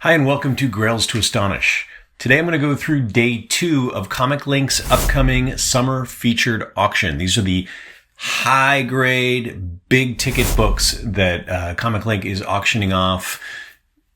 Hi and welcome to Grails to Astonish. Today I'm going to go through day 2 of ComicLink's upcoming Summer Featured Auction. These are the high-grade, big-ticket books that ComicLink is auctioning off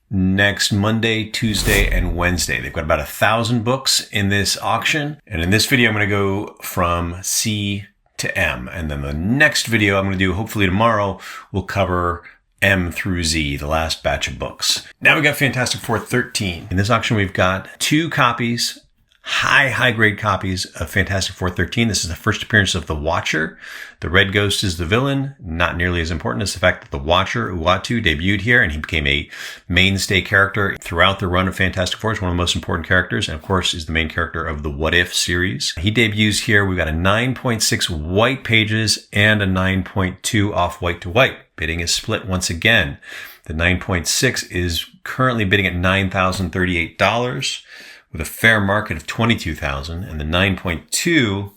next Monday, Tuesday, and Wednesday. They've got about 1,000 books in this auction. And in this video, I'm going to go from C to M. And then the next video I'm going to do, hopefully tomorrow, will cover M through Z, the last batch of books. Now we've got Fantastic Four 13. In this auction, we've got 2 copies, high grade copies of Fantastic Four 13. This is the first appearance of the Watcher. The Red Ghost is the villain. Not nearly as important as the fact that the Watcher, Uatu, debuted here, and he became a mainstay character throughout the run of Fantastic Four. He's one of the most important characters, and of course is the main character of the What If series. He debuts here. We've got a 9.6 white pages and a 9.2 off white to white. Bidding is split once again. The 9.6 is currently bidding at $9,038 with a fair market of $22,000, and the 9.2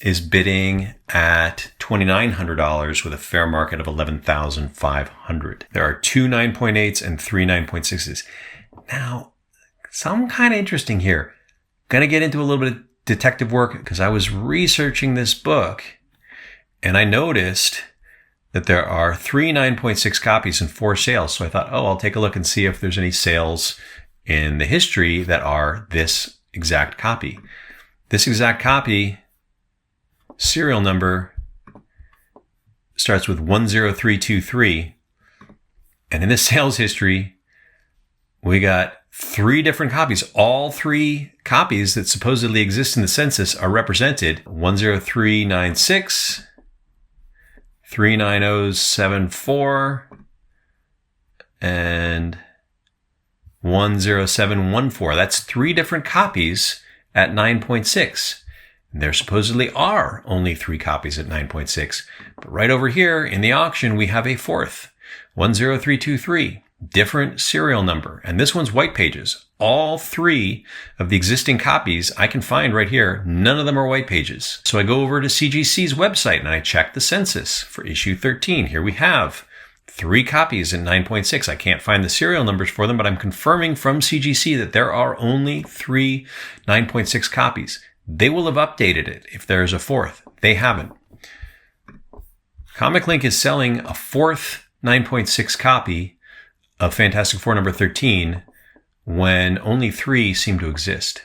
is bidding at $2,900 with a fair market of $11,500. There are 2 9.8s and 3 9.6s. Now, some kind of interesting here. Gonna get into a little bit of detective work because I was researching this book and I noticed that there are 3 9.6 copies and 4 sales. So I thought, I'll take a look and see if there's any sales in the history that are this exact copy. This exact copy, serial number starts with 10323. And in this sales history, we got 3 different copies. All 3 copies that supposedly exist in the census are represented. 10396, 39074, and 10714. That's 3 different copies at 9.6. There supposedly are only 3 copies at 9.6. But right over here in the auction, we have a 4th, 10323, different serial number. And this one's white pages. All 3 of the existing copies I can find right here. None of them are white pages. So I go over to CGC's website and I check the census for issue 13. Here we have 3 copies in 9.6. I can't find the serial numbers for them, but I'm confirming from CGC that there are only 3 9.6 copies. They will have updated it if there's a 4th. They haven't. ComicLink is selling a 4th 9.6 copy of Fantastic Four number 13 when only 3 seem to exist.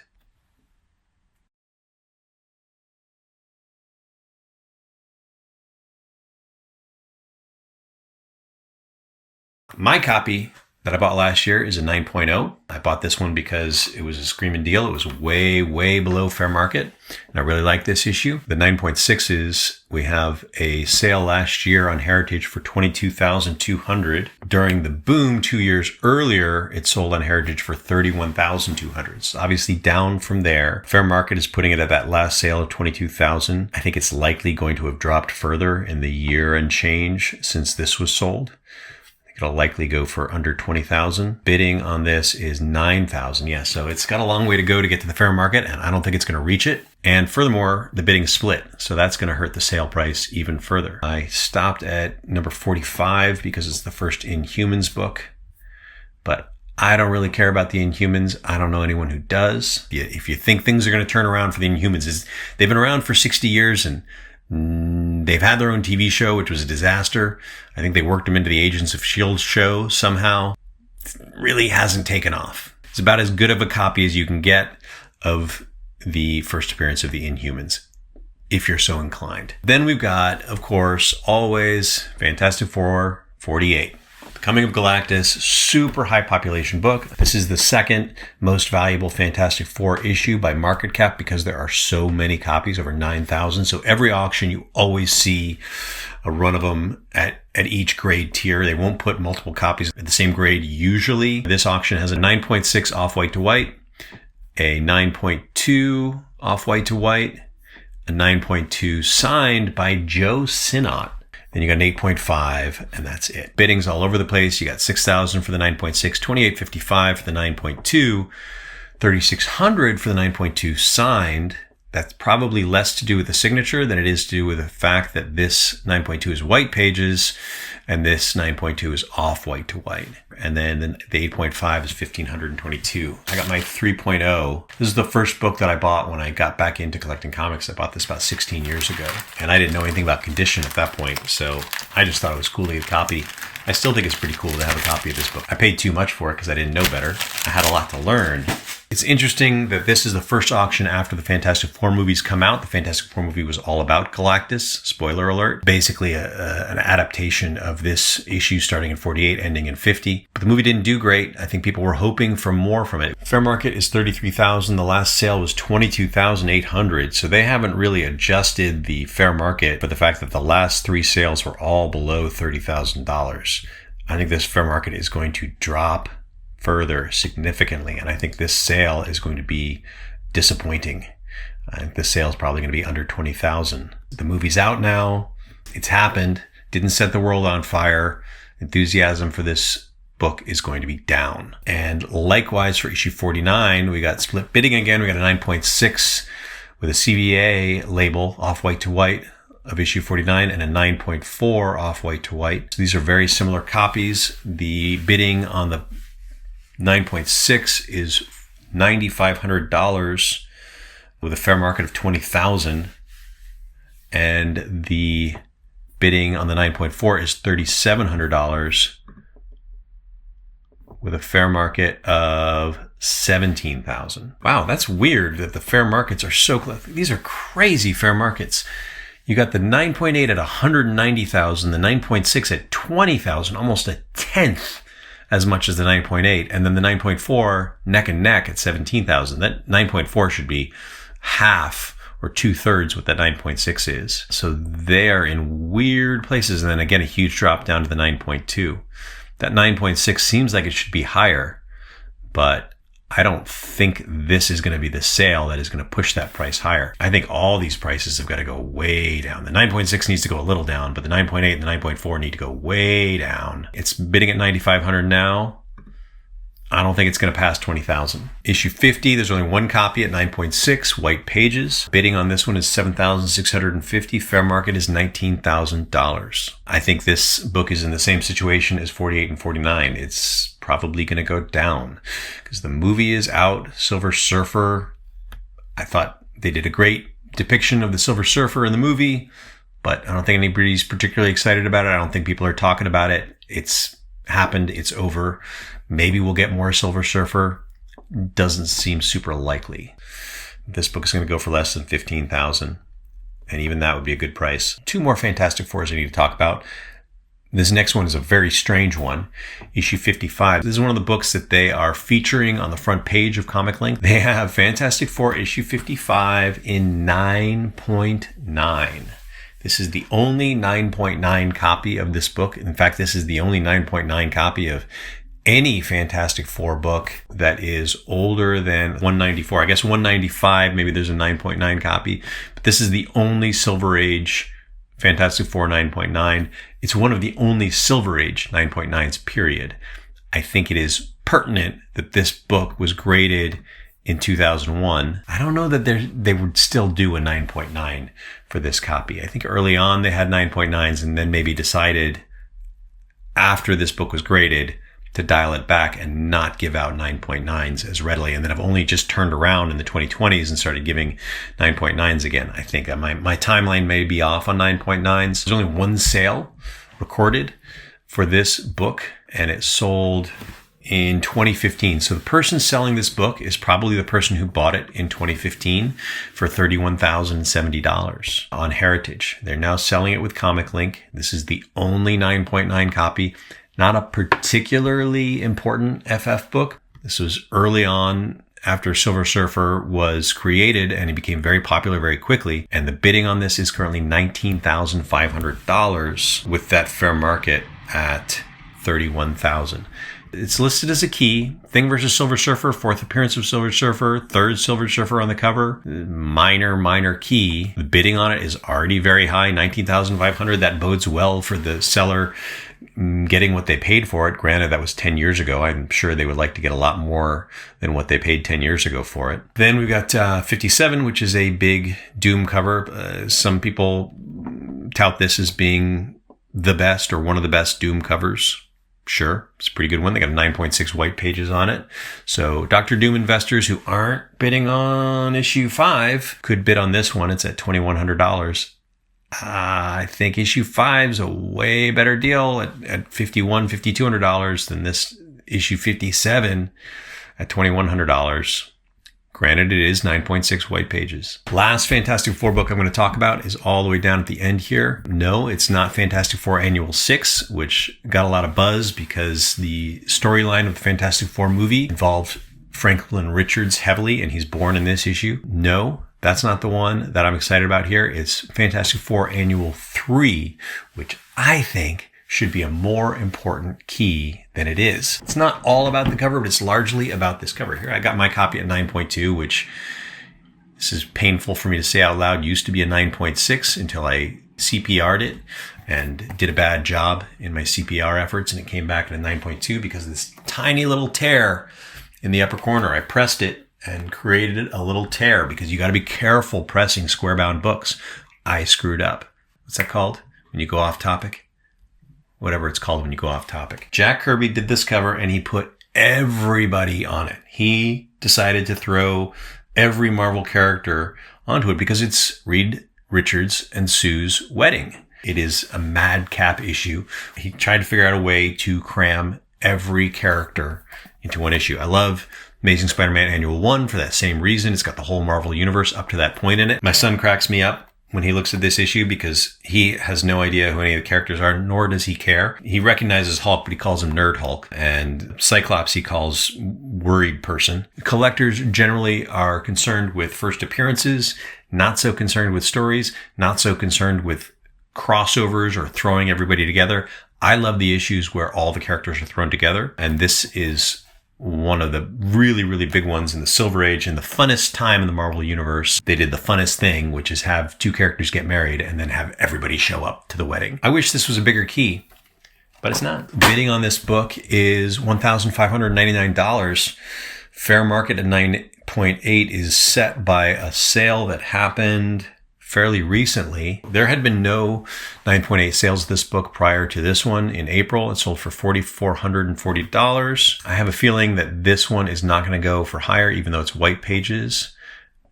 My copy that I bought last year is a 9.0. I bought this one because it was a screaming deal. It was way below fair market, and I really like this issue. The 9.6s, we have a sale last year on Heritage for $22,200. During the boom 2 years earlier, it sold on Heritage for $31,200. So obviously down from there. Fair market is putting it at that last sale of $22,000. I think it's likely going to have dropped further in the year and change since this was sold. It'll likely go for under $20,000. Bidding on this is $9,000. Yeah, so it's got a long way to go to get to the fair market, and I don't think it's going to reach it. And furthermore, the bidding split, so that's going to hurt the sale price even further. I stopped at number 45 because it's the first Inhumans book, but I don't really care about the Inhumans. I don't know anyone who does. If you think things are going to turn around for the Inhumans, they've been around for 60 years and they've had their own TV show, which was a disaster. I think they worked them into the Agents of S.H.I.E.L.D. show somehow. It really hasn't taken off. It's about as good of a copy as you can get of the first appearance of the Inhumans, if you're so inclined. Then we've got, of course, always Fantastic Four 48. Coming of Galactus, super high population book. This is the second most valuable Fantastic Four issue by market cap because there are so many copies, over 9,000. So every auction, you always see a run of them at each grade tier. They won't put multiple copies at the same grade usually. This auction has a 9.6 off white to white, a 9.2 off white to white, a 9.2 signed by Joe Sinnott. Then you got an 8.5, and that's it. Bidding's all over the place. You got $6,000 for the 9.6, $2,855 for the 9.2, $3,600 for the 9.2 signed. That's probably less to do with the signature than it is to do with the fact that this 9.2 is white pages And this 9.2 is off white to white. And then the 8.5 is 1,522. I got my 3.0. This is the first book that I bought when I got back into collecting comics. I bought this about 16 years ago. And I didn't know anything about condition at that point. So I just thought it was cool to get a copy. I still think it's pretty cool to have a copy of this book. I paid too much for it because I didn't know better. I had a lot to learn. It's interesting that this is the first auction after the Fantastic Four movies come out. The Fantastic Four movie was all about Galactus, spoiler alert. Basically an adaptation of this issue starting in 48, ending in 50. But the movie didn't do great. I think people were hoping for more from it. Fair market is $33,000. The last sale was $22,800. So they haven't really adjusted the fair market for the fact that the last 3 sales were all below $30,000. I think this fair market is going to drop further significantly, and I think this sale is going to be disappointing. I think this sale is probably going to be under $20,000. The movie's out now. It's happened. Didn't set the world on fire. Enthusiasm for this book is going to be down. And likewise for issue 49, we got split bidding again. We got a 9.6 with a CVA label, off white to white, of issue 49, and a 9.4 off white to white. So these are very similar copies. The bidding on the 9.6 is $9,500 with a fair market of $20,000, and the bidding on the 9.4 is $3,700 with a fair market of $17,000. Wow, that's weird that the fair markets are so close. These are crazy fair markets. You got the 9.8 at $190,000, the 9.6 at $20,000, almost a tenth as much as the 9.8, and then the 9.4 neck and neck at $17,000. That 9.4 should be half or 2/3 what that 9.6 is. So they are in weird places. And then again, a huge drop down to the 9.2. That 9.6 seems like it should be higher, but I don't think this is going to be the sale that is going to push that price higher. I think all these prices have got to go way down. The 9.6 needs to go a little down, but the 9.8 and the 9.4 need to go way down. It's bidding at $9,500 now. I don't think it's going to pass $20,000. Issue 50, there's only one copy at 9.6, white pages. Bidding on this one is $7,650. Fair market is $19,000. I think this book is in the same situation as 48 and 49. It's probably going to go down because the movie is out. Silver Surfer, I thought they did a great depiction of the Silver Surfer in the movie, but I don't think anybody's particularly excited about it. I don't think people are talking about it. It's happened. It's over. Maybe we'll get more Silver Surfer. Doesn't seem super likely. This book is going to go for less than $15,000, and even that would be a good price. 2 more Fantastic Fours I need to talk about. This next one is a very strange one. Issue 55. This is one of the books that they are featuring on the front page of ComicLink. They have Fantastic Four issue 55 in 9.9. This is the only 9.9 copy of this book. In fact, this is the only 9.9 copy of any Fantastic Four book that is older than 194. I guess 195, maybe there's a 9.9 copy, but this is the only Silver Age Fantastic Four 9.9. It's one of the only Silver Age 9.9s, period. I think it is pertinent that this book was graded in 2001. I don't know that they would still do a 9.9 for this copy. I think early on they had 9.9s and then maybe decided after this book was graded to dial it back and not give out 9.9s as readily. And then I've only just turned around in the 2020s and started giving 9.9s again. I think my timeline may be off on 9.9s. There's only one sale recorded for this book, and it sold in 2015. So the person selling this book is probably the person who bought it in 2015 for $31,070 on Heritage. They're now selling it with ComicLink. This is the only 9.9 copy. Not a particularly important FF book. This was early on after Silver Surfer was created, and it became very popular very quickly. And the bidding on this is currently $19,500 with that fair market at $31,000. It's listed as a key. Thing versus Silver Surfer, 4th appearance of Silver Surfer, 3rd Silver Surfer on the cover. Minor key. The bidding on it is already very high, $19,500. That bodes well for the seller getting what they paid for it. Granted, that was 10 years ago. I'm sure they would like to get a lot more than what they paid 10 years ago for it. Then we've got 57, which is a big Doom cover. Some people tout this as being the best or one of the best Doom covers. Sure, it's a pretty good one. They got 9.6 white pages on it. So Dr. Doom investors who aren't bidding on issue 5 could bid on this one. It's at $2,100. I think issue 5 is a way better deal at $5,100, $5,200 than this issue 57 at $2,100. Granted, it is 9.6 white pages. Last Fantastic Four book I'm going to talk about is all the way down at the end here. No, it's not Fantastic Four Annual 6, which got a lot of buzz because the storyline of the Fantastic Four movie involved Franklin Richards heavily, and he's born in this issue. No, that's not the one that I'm excited about here. It's Fantastic Four Annual 3, which I think should be a more important key than it is. It's not all about the cover, but it's largely about this cover here. I got my copy at 9.2, which this is painful for me to say out loud, used to be a 9.6 until I CPR'd it and did a bad job in my CPR efforts, and it came back at a 9.2 because of this tiny little tear in the upper corner. I pressed it and created a little tear because you got to be careful pressing square bound books. I screwed up. What's that called when you go off topic? Whatever it's called when you go off topic. Jack Kirby did this cover and he put everybody on it. He decided to throw every Marvel character onto it because it's Reed Richards and Sue's wedding. It is a madcap issue. He tried to figure out a way to cram every character into one issue. I love Amazing Spider-Man Annual 1 for that same reason. It's got the whole Marvel Universe up to that point in it. My son cracks me up when he looks at this issue because he has no idea who any of the characters are, nor does he care. He recognizes Hulk, but he calls him Nerd Hulk. And Cyclops he calls Worried Person. Collectors generally are concerned with first appearances, not so concerned with stories, not so concerned with crossovers or throwing everybody together. I love the issues where all the characters are thrown together. And this is one of the really, really big ones in the Silver Age and the funnest time in the Marvel Universe. They did the funnest thing, which is have two characters get married and then have everybody show up to the wedding. I wish this was a bigger key, but it's not. Bidding on this book is $1,599. Fair market at 9.8 is set by a sale that happened fairly recently. There had been no 9.8 sales of this book prior to this one in April. It sold for $4,440. I have a feeling that this one is not going to go for higher, even though it's white pages.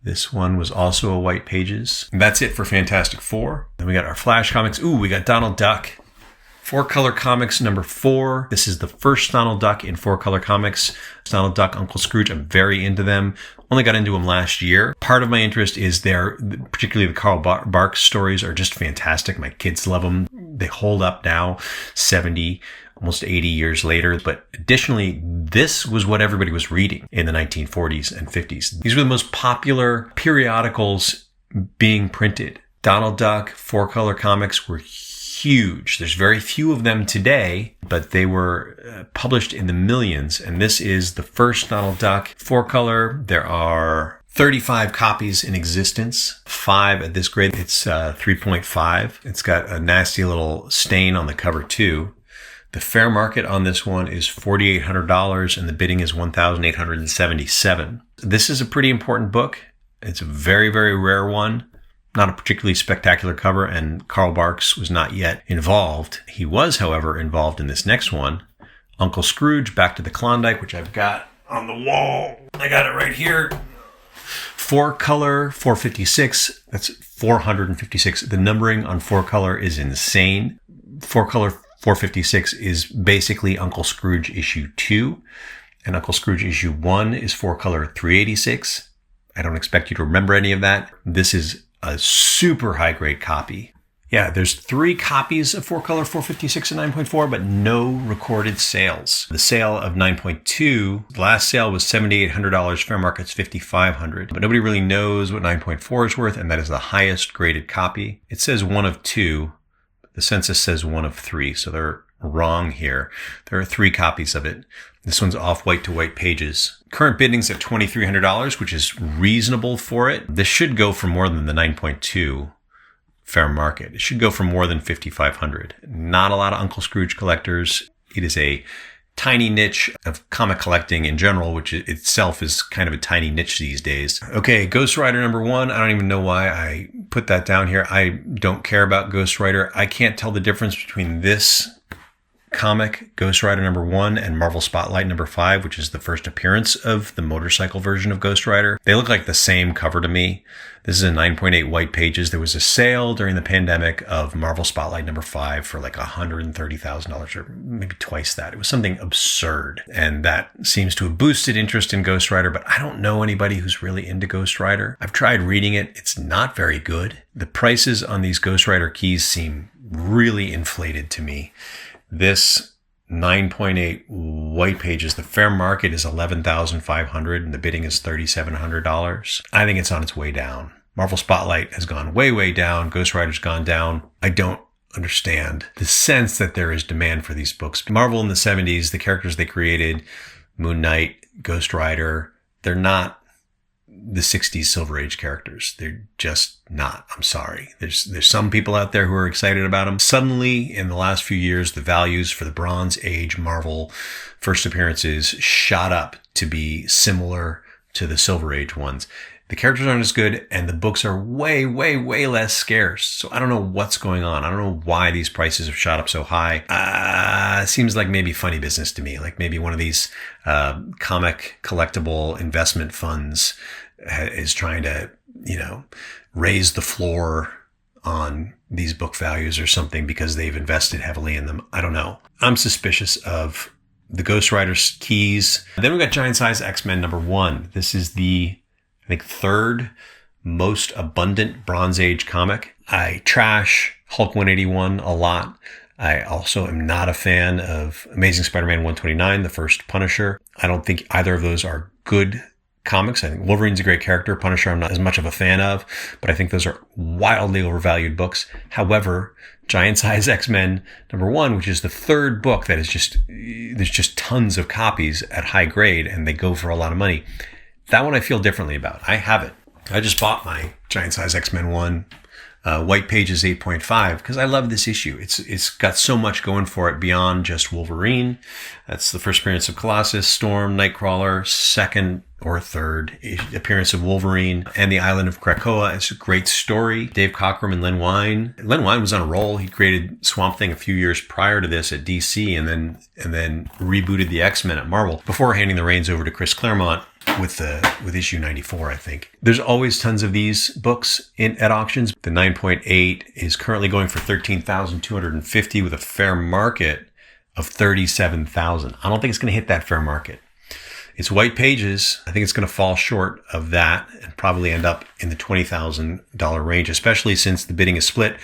This one was also a white pages. And that's it for Fantastic Four. Then we got our Flash comics. Ooh, we got Donald Duck. 4-Color Comics number 4. This is the first Donald Duck in 4-Color Comics. Donald Duck, Uncle Scrooge. I'm very into them. Only got into them last year. Part of my interest is particularly the Carl Barks stories are just fantastic. My kids love them. They hold up now, 70, almost 80 years later. But additionally, this was what everybody was reading in the 1940s and 50s. These were the most popular periodicals being printed. Donald Duck, 4-Color Comics were huge. There's very few of them today, but they were published in the millions. And this is the first Donald Duck 4-color. There are 35 copies in existence, 5 at this grade. It's 3.5. It's got a nasty little stain on the cover too. The fair market on this one is $4,800 and the bidding is $1,877. This is a pretty important book. It's a very, very rare one. Not a particularly spectacular cover, and Carl Barks was not yet involved. He was, however, involved in this next one. Uncle Scrooge, Back to the Klondike, which I've got on the wall. I got it right here. 4-color, 456. That's 456. The numbering on 4-color is insane. 4-color, 456 is basically Uncle Scrooge issue 2, and Uncle Scrooge issue 1 is 4-color, 386. I don't expect you to remember any of that. This is a super high grade copy. Yeah, there's 3 copies of 4-color 456 and 9.4, but no recorded sales. The sale of 9.2, the last sale was $7,800. Fair market's $5,500. But nobody really knows what 9.4 is worth, and that is the highest graded copy. It says 1 of 2. The census says 1 of 3, so they're wrong here. There are 3 copies of it. This one's off white to white pages. Current bidding's at $2,300, which is reasonable for it. This should go for more than the 9.2 fair market. It should go for more than $5,500. Not a lot of Uncle Scrooge collectors. It is a tiny niche of comic collecting in general, which itself is kind of a tiny niche these days. Okay, Ghost Rider #1. I don't even know why I put that down here. I don't care about Ghost Rider. I can't tell the difference between this comic, Ghost Rider #1, and Marvel Spotlight #5, which is the first appearance of the motorcycle version of Ghost Rider. They look like the same cover to me. This is a 9.8 white pages. There was a sale during the pandemic of Marvel Spotlight #5 for like $130,000 or maybe twice that. It was something absurd. And that seems to have boosted interest in Ghost Rider, but I don't know anybody who's really into Ghost Rider. I've tried reading it. It's not very good. The prices on these Ghost Rider keys seem really inflated to me. This 9.8 white pages, the fair market is $11,500 and the bidding is $3,700. I think it's on its way down. Marvel Spotlight has gone way, way down. Ghost Rider's gone down. I don't understand the sense that there is demand for these books. Marvel in the 70s, the characters they created, Moon Knight, Ghost Rider, they're not the 60s Silver Age characters. They're just not. I'm sorry. There's some people out there who are excited about them. Suddenly, in the last few years, the values for the Bronze Age Marvel first appearances shot up to be similar to the Silver Age ones. The characters aren't as good, and the books are way, way, way less scarce. So I don't know what's going on. I don't know why these prices have shot up so high. It seems like maybe funny business to me. Like maybe one of these comic collectible investment funds is trying to, raise the floor on these book values or something because they've invested heavily in them. I don't know. I'm suspicious of the Ghost Rider keys. Then we got Giant Size X-Men #1. This is the, I think, third most abundant Bronze Age comic. I trash Hulk 181 a lot. I also am not a fan of Amazing Spider-Man 129, the first Punisher. I don't think either of those are good comics. I think Wolverine's a great character. Punisher I'm not as much of a fan of, but I think those are wildly overvalued books. However, Giant Size X-Men #1, which is the third book that is there's just tons of copies at high grade and they go for a lot of money. That one I feel differently about. I have it. I just bought my Giant Size X-Men 1 white pages 8.5 because I love this issue. It's got so much going for it beyond just Wolverine. That's the first appearance of Colossus, Storm, Nightcrawler, second or third appearance of Wolverine, and the island of Krakoa. It's a great story. Dave Cockrum and Len Wein. Len Wein was on a roll. He created Swamp Thing a few years prior to this at DC, and then rebooted the X-Men at Marvel before handing the reins over to Chris Claremont with issue 94, I think. There's always tons of these books at auctions. The 9.8 is currently going for $13,250 with a fair market of $37,000. I don't think it's going to hit that fair market. It's white pages. I think it's going to fall short of that and probably end up in the $20,000 range, especially since the bidding is split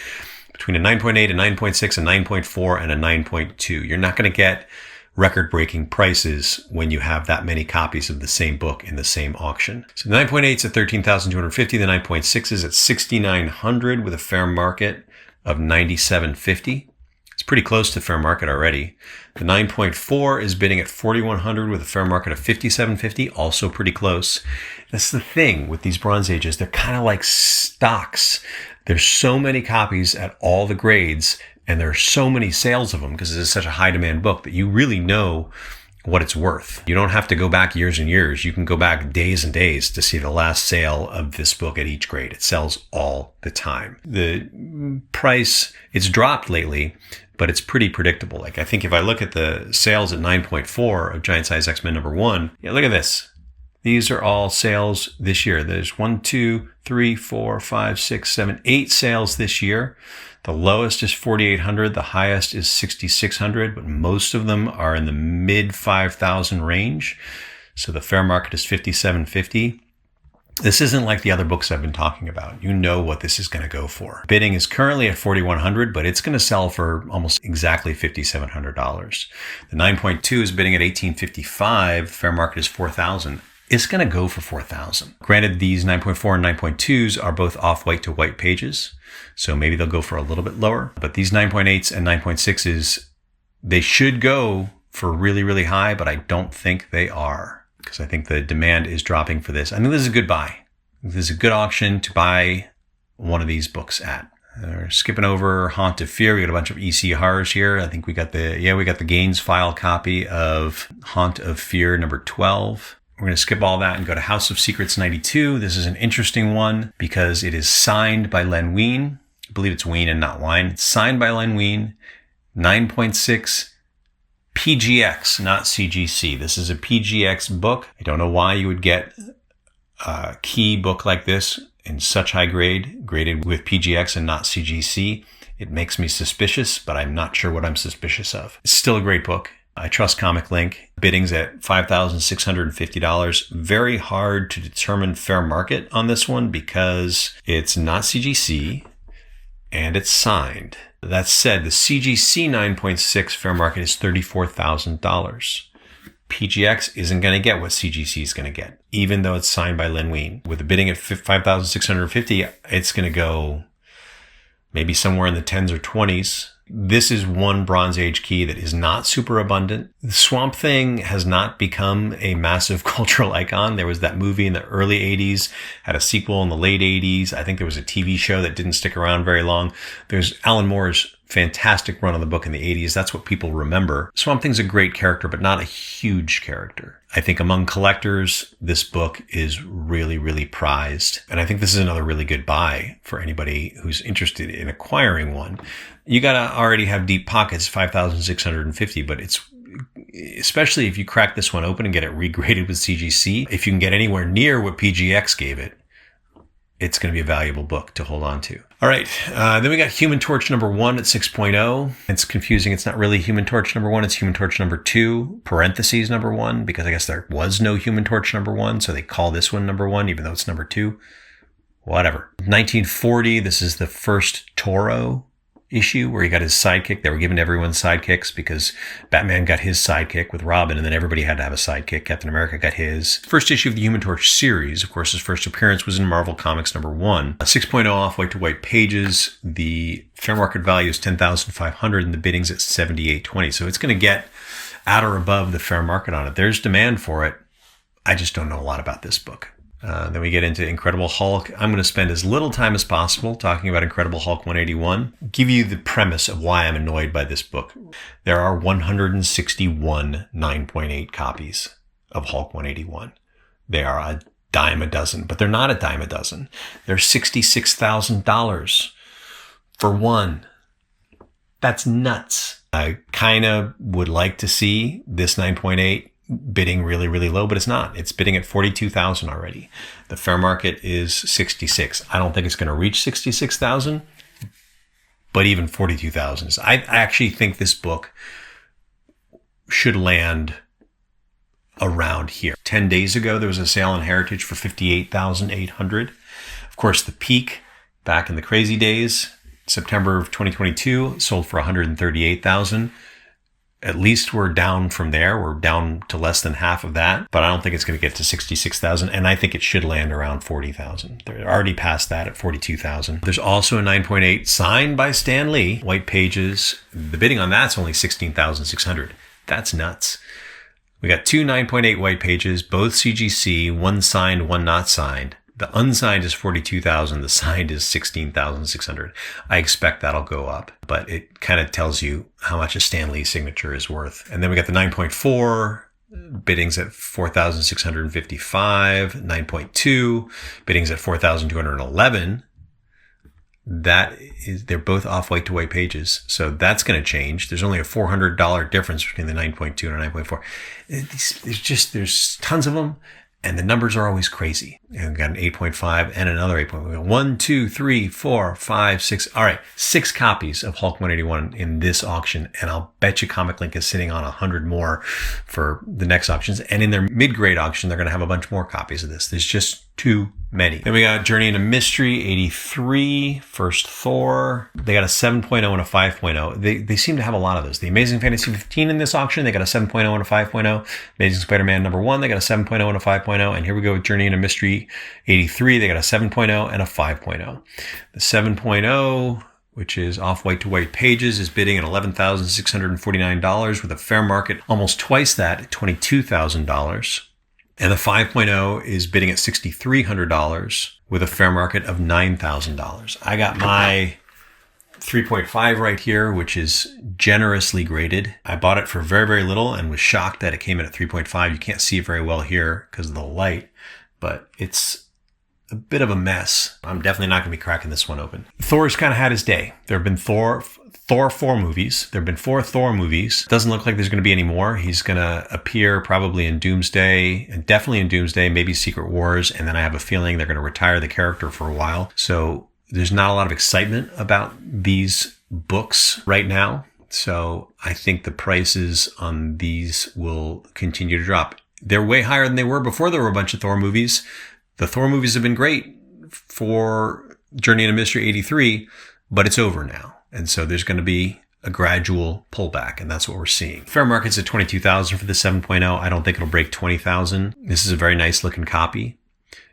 between a 9.8, a 9.6, a 9.4, and a 9.2. You're not going to get record-breaking prices when you have that many copies of the same book in the same auction. So the 9.8 is at $13,250. The 9.6 is at $6,900 with a fair market of $9,750. It's pretty close to fair market already. The 9.4 is bidding at $4,100 with a fair market of $5,750, also pretty close. That's the thing with these Bronze Ages. They're kind of like stocks. There's so many copies at all the grades, and there are so many sales of them because it's such a high demand book that you really know what it's worth. You don't have to go back years and years. You can go back days and days to see the last sale of this book at each grade. It sells all the time. The price, it's dropped lately, but it's pretty predictable. Like I think if I look at the sales at 9.4 of Giant Size X-Men #1, yeah, look at this. These are all sales this year. There's 1, 2, 3, 4, 5, 6, 7, 8 sales this year. The lowest is 4,800. The highest is 6,600, but most of them are in the mid 5,000 range. So the fair market is 5,750. This isn't like the other books I've been talking about. You know what this is going to go for. Bidding is currently at $4,100, but it's going to sell for almost exactly $5,700. The 9.2 is bidding at $1,855. Fair market is $4,000. It's going to go for $4,000. Granted, these 9.4 and 9.2s are both off-white to white pages, so maybe they'll go for a little bit lower. But these 9.8s and 9.6s, they should go for really, really high, but I don't think they are because I think the demand is dropping for this. I think this is a good buy. This is a good auction to buy one of these books at. Skipping over Haunt of Fear. We got a bunch of EC horrors here. I think we got the Gaines file copy of Haunt of Fear number 12. We're going to skip all that and go to House of Secrets 92. This is an interesting one because it is signed by Len Wein. I believe it's Wein and not Wine. It's signed by Len Wein. 9.6 PGX, not CGC. This is a PGX book. I don't know why you would get a key book like this in such high grade, graded with PGX and not CGC. It makes me suspicious, but I'm not sure what I'm suspicious of. It's still a great book. I trust ComicLink. Bidding's at $5,650. Very hard to determine fair market on this one because it's not CGC and it's signed. That said, the CGC 9.6 fair market is $34,000. PGX isn't going to get what CGC is going to get, even though it's signed by Len Wein. With the bidding at $5,650, it's going to go maybe somewhere in the 10s or 20s. This is one Bronze Age key that is not super abundant. The Swamp Thing has not become a massive cultural icon. There was that movie in the early 80s, had a sequel in the late 80s. I think there was a TV show that didn't stick around very long. There's Alan Moore's fantastic run of the book in the 80s. That's what people remember. Swamp Thing's a great character, but not a huge character. I think among collectors, this book is really, really prized. And I think this is another really good buy for anybody who's interested in acquiring one. You gotta already have deep pockets, $5,650, but it's, especially if you crack this one open and get it regraded with CGC, if you can get anywhere near what PGX gave it, it's going to be a valuable book to hold on to. All right. Then we got Human Torch number 1 at 6.0. It's confusing. It's not really Human Torch number 1. It's Human Torch number 2, parentheses number 1, because I guess there was no Human Torch number 1. So they call this one number 1, even though it's number 2. Whatever. 1940. This is the first Toro issue where he got his sidekick. They were giving everyone sidekicks because Batman got his sidekick with Robin, and then everybody had to have a sidekick. Captain America got his. First issue of the Human Torch series. Of course, his first appearance was in Marvel Comics number 1. 6.0 off white to white pages. The fair market value is $10,500 and the bidding's at $78.20. So it's going to get at or above the fair market on it. There's demand for it. I just don't know a lot about this book. Then we get into Incredible Hulk. I'm going to spend as little time as possible talking about Incredible Hulk 181. Give you the premise of why I'm annoyed by this book. There are 161 9.8 copies of Hulk 181. They are a dime a dozen, but they're not a dime a dozen. They're $66,000 for one. That's nuts. I kind of would like to see this 9.8 bidding really, really low, but it's not. It's bidding at $42,000 already. The fair market is $66,000. I don't think it's going to reach $66,000, but even $42,000. I actually think this book should land around here. 10 days ago, there was a sale on Heritage for $58,800. Of course, the peak back in the crazy days, September of 2022, sold for $138,000. At least we're down from there. We're down to less than half of that, but I don't think it's going to get to $66,000, and I think it should land around $40,000. They're already past that at $42,000. There's also a 9.8 signed by Stan Lee, white pages. The bidding on that's only $16,600. That's nuts. We got two 9.8 white pages, both CGC, one signed, one not signed. The unsigned is $42,000. The signed is $16,600. I expect that'll go up, but it kind of tells you how much a Stan Lee signature is worth. And then we got the 9.4 biddings at $4,655. 9.2 biddings at $4,211. They're both off white to white pages. So that's going to change. There's only a $400 difference between the 9.2 and a 9.4. There's tons of them. And the numbers are always crazy. And we've got an 8.5 and another 8.5. 1, 2, 3, 4, 5, 6. All right. 6 copies of Hulk 181 in this auction. And I'll bet you ComicLink is sitting on 100 more for the next auctions. And in their mid-grade auction, they're going to have a bunch more copies of this. There's just too many. Then we got Journey into Mystery, 83, First Thor. They got a 7.0 and a 5.0. They seem to have a lot of those. The Amazing Fantasy 15 in this auction, they got a 7.0 and a 5.0. Amazing Spider-Man number 1, they got a 7.0 and a 5.0. And here we go with Journey into Mystery, 83. They got a 7.0 and a 5.0. The 7.0, which is off white to white pages, is bidding at $11,649 with a fair market almost twice that at $22,000. And the 5.0 is bidding at $6,300 with a fair market of $9,000. I got my 3.5 right here, which is generously graded. I bought it for very, very little and was shocked that it came in at 3.5. You can't see it very well here because of the light, but it's a bit of a mess. I'm definitely not going to be cracking this one open. Thor's kind of had his day. There have been Thor 4 movies. There have been 4 Thor movies. Doesn't look like there's going to be any more. He's going to appear probably in Doomsday, and definitely in Doomsday, maybe Secret Wars, and then I have a feeling they're going to retire the character for a while. So there's not a lot of excitement about these books right now. So I think the prices on these will continue to drop. They're way higher than they were before there were a bunch of Thor movies. The Thor movies have been great for Journey into Mystery 83, but it's over now. And so there's going to be a gradual pullback, and that's what we're seeing. Fair market's at $22,000 for the 7.0. I don't think it'll break $20,000. This is a very nice looking copy.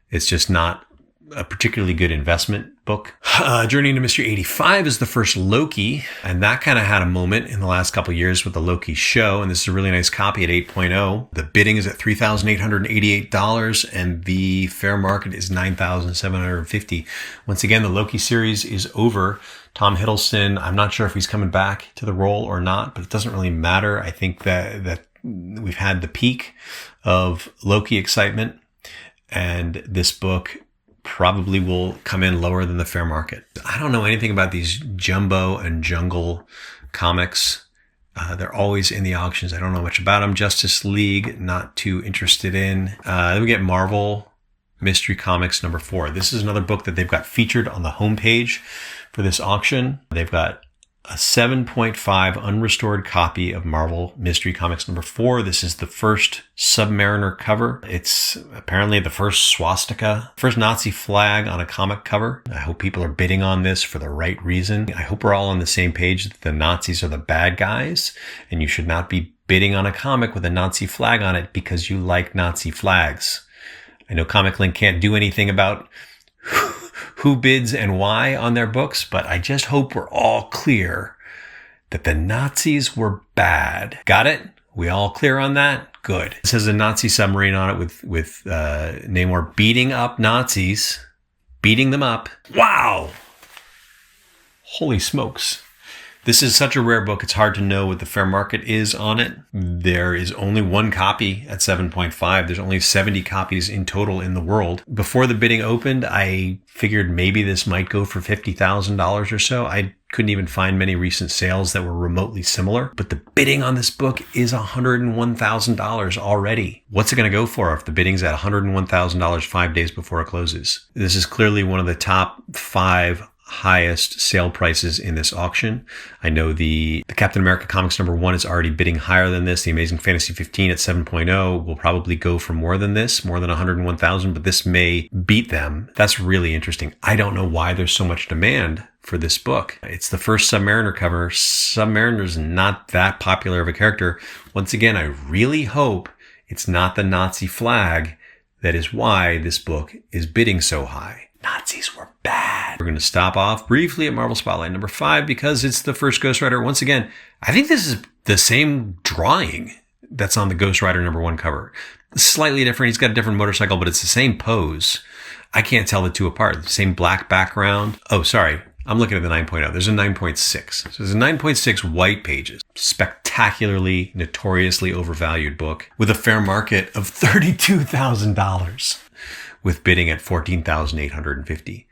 It's just not a particularly good investment book. Journey into Mystery 85 is the first Loki, and that kind of had a moment in the last couple of years with the Loki show, and this is a really nice copy at 8.0. The bidding is at $3,888, and the fair market is $9,750. Once again, the Loki series is over. Tom Hiddleston, I'm not sure if he's coming back to the role or not, but it doesn't really matter. I think that we've had the peak of Loki excitement, and this book probably will come in lower than the fair market. I don't know anything about these Jumbo and Jungle comics. They're always in the auctions. I don't know much about them. Justice League, not too interested in. Then we get Marvel Mystery Comics number 4. This is another book that they've got featured on the homepage for this auction. They've got a 7.5 unrestored copy of Marvel Mystery Comics number 4. This is the first Submariner cover. It's apparently the first swastika, first Nazi flag on a comic cover. I hope people are bidding on this for the right reason. I hope we're all on the same page that the Nazis are the bad guys, and you should not be bidding on a comic with a Nazi flag on it because you like Nazi flags. I know ComicLink can't do anything about who bids and why on their books, but I just hope we're all clear that the Nazis were bad. Got it? We all clear on that? Good. This has a Nazi submarine on it with Namor beating up Nazis, beating them up. Wow! Holy smokes. This is such a rare book, it's hard to know what the fair market is on it. There is only one copy at 7.5. There's only 70 copies in total in the world. Before the bidding opened, I figured maybe this might go for $50,000 or so. I couldn't even find many recent sales that were remotely similar. But the bidding on this book is $101,000 already. What's it going to go for if the bidding's at $101,000 5 days before it closes? This is clearly one of the top 5 highest sale prices in this auction. I know the Captain America Comics number 1 is already bidding higher than this. The Amazing Fantasy 15 at 7.0 will probably go for more than this, more than 101,000, but this may beat them. That's really interesting. I don't know why there's so much demand for this book. It's the first Submariner cover. Submariner's not that popular of a character. Once again, I really hope it's not the Nazi flag that is why this book is bidding so high. Nazis were bad. We're going to stop off briefly at Marvel Spotlight number 5 because it's the first Ghost Rider. Once again, I think this is the same drawing that's on the Ghost Rider number 1 cover. Slightly different. He's got a different motorcycle, but it's the same pose. I can't tell the two apart. The same black background. Oh, sorry. I'm looking at the 9.0. There's a 9.6. So there's a 9.6 white pages. Spectacularly, notoriously overvalued book with a fair market of $32,000. With bidding at $14,850.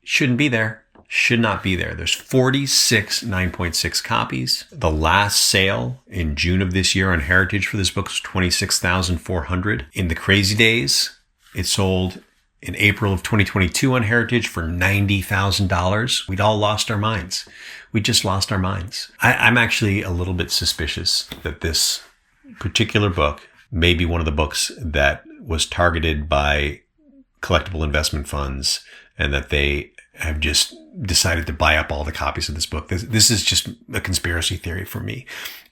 Shouldn't be there. Should not be there. There's 46 9.6 copies. The last sale in June of this year on Heritage for this book was $26,400. In the crazy days, it sold in April of 2022 on Heritage for $90,000. We'd all lost our minds. We just lost our minds. I'm actually a little bit suspicious that this particular book may be one of the books that was targeted by collectible investment funds and that they have just decided to buy up all the copies of this book. This is just a conspiracy theory for me.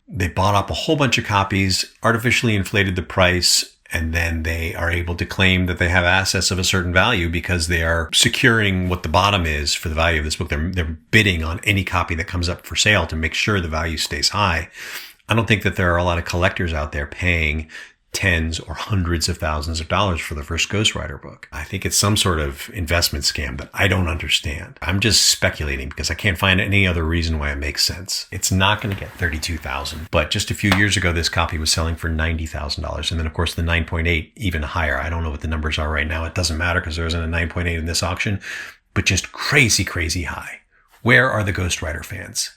They bought up a whole bunch of copies, artificially inflated the price, and then they are able to claim that they have assets of a certain value because they are securing what the bottom is for the value of this book. They're bidding on any copy that comes up for sale to make sure the value stays high. I don't think that there are a lot of collectors out there paying tens or hundreds of thousands of dollars for the first Ghost Rider book. I think it's some sort of investment scam that I don't understand. I'm just speculating because I can't find any other reason why it makes sense. It's not going to get $32,000, but just a few years ago, this copy was selling for $90,000. And then of course the 9.8 even higher. I don't know what the numbers are right now. It doesn't matter because there isn't a 9.8 in this auction, but just crazy, crazy high. Where are the Ghost Rider fans?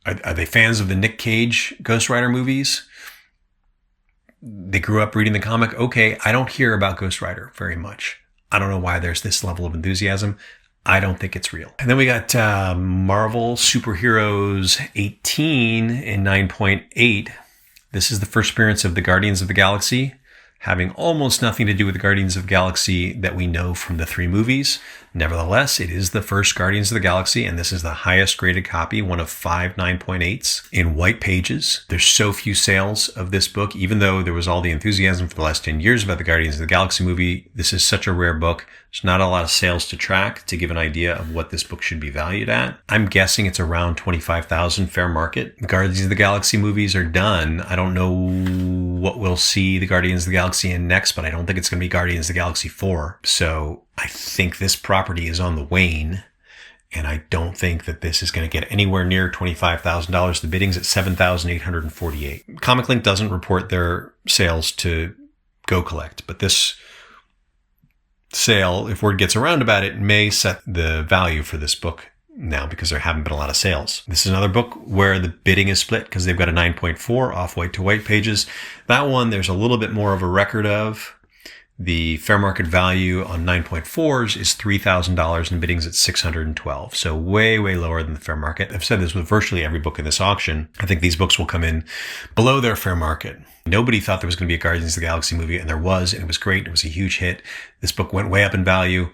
Are they fans of the Nick Cage Ghost Rider movies? They grew up reading the comic. Okay, I don't hear about Ghost Rider very much. I don't know why there's this level of enthusiasm. I don't think it's real. And then we got Marvel Superheroes 18 in 9.8. This is the first appearance of the Guardians of the Galaxy, having almost nothing to do with the Guardians of the Galaxy that we know from the 3 movies. Nevertheless, it is the first Guardians of the Galaxy, and this is the highest graded copy, one of 5 9.8s in white pages. There's so few sales of this book, even though there was all the enthusiasm for the last 10 years about the Guardians of the Galaxy movie. This is such a rare book. There's not a lot of sales to track to give an idea of what this book should be valued at. I'm guessing it's around $25,000 fair market. Guardians of the Galaxy movies are done. I don't know what we'll see the Guardians of the Galaxy in next, but I don't think it's going to be Guardians of the Galaxy 4. So I think this property is on the wane, and I don't think that this is going to get anywhere near $25,000. The bidding's at $7,848. ComicLink doesn't report their sales to Go Collect, but this sale, if word gets around about it, may set the value for this book now because there haven't been a lot of sales. This is another book where the bidding is split because they've got a 9.4 off-white to white pages. That one, there's a little bit more of a record of. The fair market value on 9.4s is $3,000 and bidding's at $612. So way, way lower than the fair market. I've said this with virtually every book in this auction. I think these books will come in below their fair market. Nobody thought there was going to be a Guardians of the Galaxy movie, and there was, and it was great. It was a huge hit. This book went way up in value.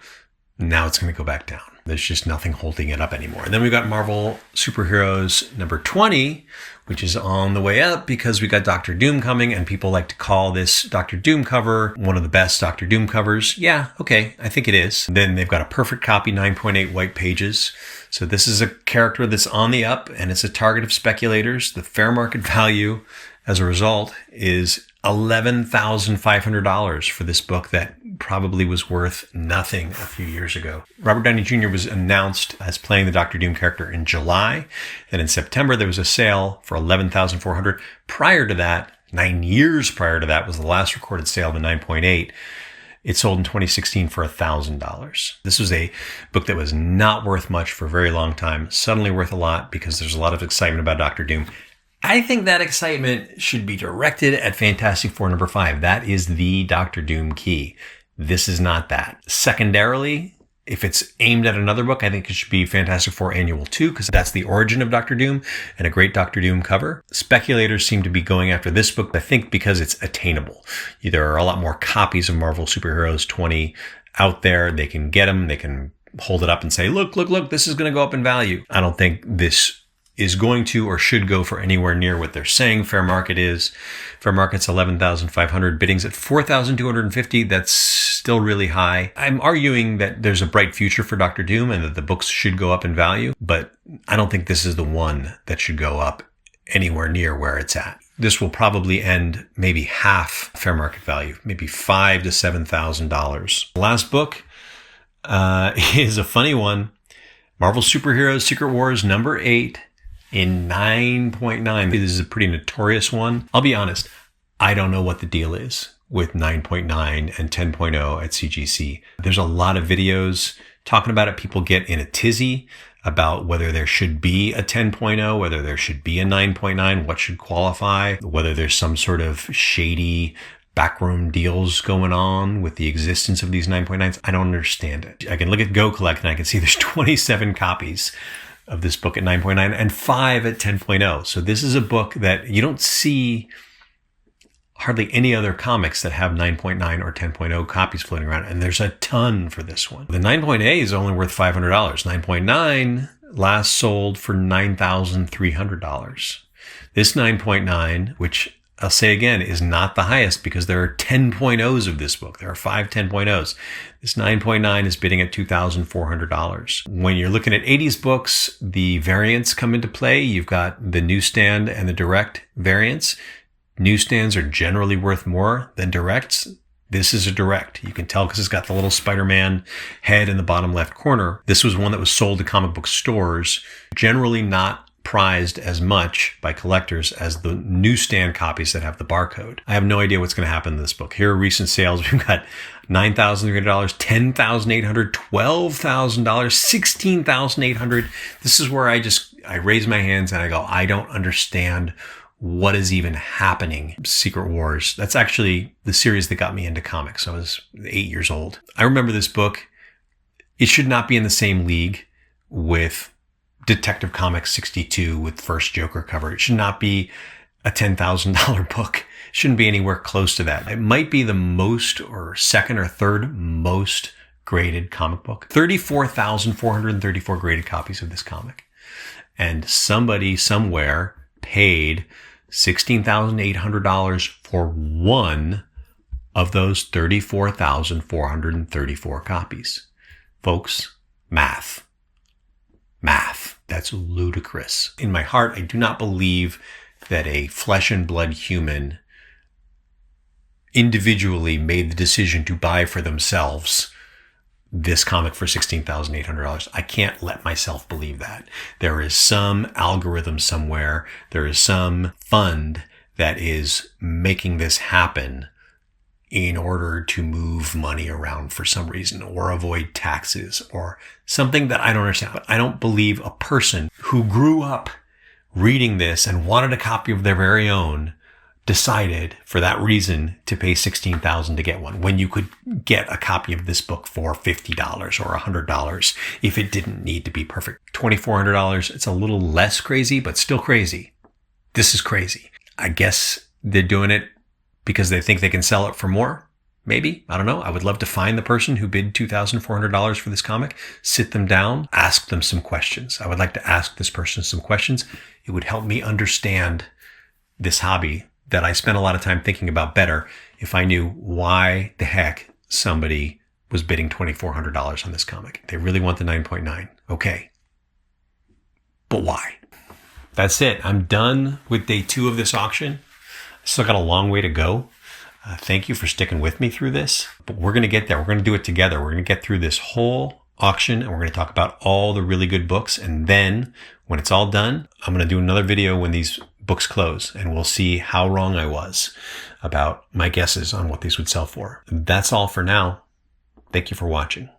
Now it's going to go back down. There's just nothing holding it up anymore. And then we've got Marvel Superheroes number 20, which is on the way up because we got Doctor Doom coming, and people like to call this Doctor Doom cover one of the best Doctor Doom covers. Yeah, okay, I think it is. Then they've got a perfect copy, 9.8 white pages. So this is a character that's on the up, and it's a target of speculators. The fair market value as a result is $11,500 for this book that probably was worth nothing a few years ago. Robert Downey Jr. was announced as playing the Doctor Doom character in July. Then in September, there was a sale for $11,400. Prior to that, 9 years prior to that, was the last recorded sale of the 9.8. It sold in 2016 for $1,000. This was a book that was not worth much for a very long time, suddenly worth a lot because there's a lot of excitement about Doctor Doom. I think that excitement should be directed at Fantastic Four number 5. That is the Doctor Doom key. This is not that. Secondarily, if it's aimed at another book, I think it should be Fantastic Four Annual 2, because that's the origin of Doctor Doom and a great Doctor Doom cover. Speculators seem to be going after this book, I think, because it's attainable. There are a lot more copies of Marvel Superheroes 20 out there. They can get them. They can hold it up and say, look, this is going to go up in value. I don't think this is going to or should go for anywhere near what they're saying fair market is. Fair market's $11,500, bidding's at $4,250. That's still really high. I'm arguing that there's a bright future for Doctor Doom and that the books should go up in value, but I don't think this is the one that should go up anywhere near where it's at. This will probably end maybe half fair market value, maybe $5,000 to $7,000. The last book is a funny one. Marvel Superheroes Secret Wars number 8. In 9.9, this is a pretty notorious one. I'll be honest, I don't know what the deal is with 9.9 and 10.0 at CGC. There's a lot of videos talking about it. People get in a tizzy about whether there should be a 10.0, whether there should be a 9.9, what should qualify, whether there's some sort of shady backroom deals going on with the existence of these 9.9s. I don't understand it. I can look at Go Collect and I can see there's 27 copies of this book at 9.9 and 5 at 10.0. So this is a book that you don't see hardly any other comics that have 9.9 or 10.0 copies floating around. And there's a ton for this one. The 9.8 is only worth $500. 9.9 last sold for $9,300. This 9.9, which I'll say again, is not the highest because there are 10.0s of this book. There are 5 10.0s. This 9.9 is bidding at $2,400. When you're looking at 80s books, the variants come into play. You've got the newsstand and the direct variants. newsstands are generally worth more than directs. This is a direct. You can tell because it's got the little Spider-Man head in the bottom left corner. This was one that was sold to comic book stores, generally not prized as much by collectors as the newsstand copies that have the barcode. I have no idea what's going to happen in this book. Here are recent sales. We've got $9,300, $10,800, $12,000, $16,800. This is where I raise my hands and I go, I don't understand what is even happening. Secret Wars. That's actually the series that got me into comics. I was 8 years old. I remember this book. It should not be in the same league with Detective Comics 62 with first Joker cover. It should not be a $10,000 book. It shouldn't be anywhere close to that. It might be the most or second or third most graded comic book. 34,434 graded copies of this comic. And somebody somewhere paid $16,800 for one of those 34,434 copies. Folks, math. That's ludicrous. In my heart, I do not believe that a flesh and blood human individually made the decision to buy for themselves this comic for $16,800. I can't let myself believe that. There is some algorithm somewhere. There is some fund that is making this happen in order to move money around for some reason or avoid taxes or something that I don't understand. But I don't believe a person who grew up reading this and wanted a copy of their very own decided for that reason to pay $16,000 to get one when you could get a copy of this book for $50 or $100 if it didn't need to be perfect. $2,400, it's a little less crazy, but still crazy. This is crazy. I guess they're doing it because they think they can sell it for more. Maybe. I don't know. I would love to find the person who bid $2,400 for this comic, sit them down, ask them some questions. I would like to ask this person some questions. It would help me understand this hobby that I spent a lot of time thinking about better if I knew why the heck somebody was bidding $2,400 on this comic. They really want the 9.9. Okay. But why? That's it. I'm done with day 2 of this auction. I still got a long way to go. Thank you for sticking with me through this. But we're going to get there. We're going to do it together. We're going to get through this whole auction and we're going to talk about all the really good books. And then when it's all done, I'm going to do another video when these books close and we'll see how wrong I was about my guesses on what these would sell for. That's all for now. Thank you for watching.